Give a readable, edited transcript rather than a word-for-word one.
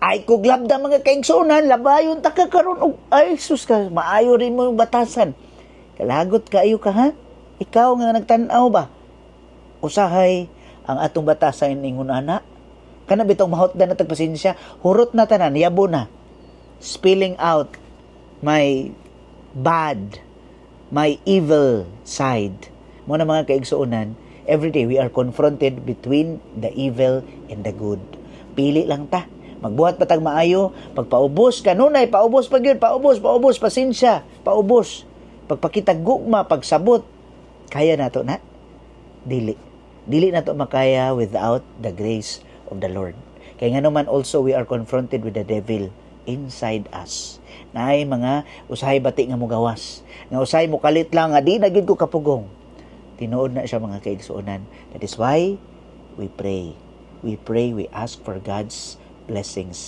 Ay kog labda mga kaigsuonan, labayon ta ka karon og ay sus ka, maayo rin mo yung batasan. Kalagot kaayo ka ha? Ikaw nga nagtan-aw ba? Usahay ang atong batasan ingon ana. Kana bitong mahotdan na tagpasensya, hurot na tanan, yabo na. Spilling out my bad, my evil side. Mo na mga kaigsuonan, every day we are confronted between the evil and the good. Pili lang ta. Magbuhat patag maayo, pagpaubos kanunay, paubos pag yun, paubos, pasensya, paubos. Pagpakita gugma, pagsabot, kaya nato na? Dili. Dili nato makaya without the grace of the Lord. Kaya nga naman also we are confronted with the devil inside us. Naay mga usahay bati nga mugawas. Nga usahay mo kalit lang nga di na gid ko kapugong. Tinuod na siya mga kaigsuonan. That is why we pray. We pray, we ask for God's blessings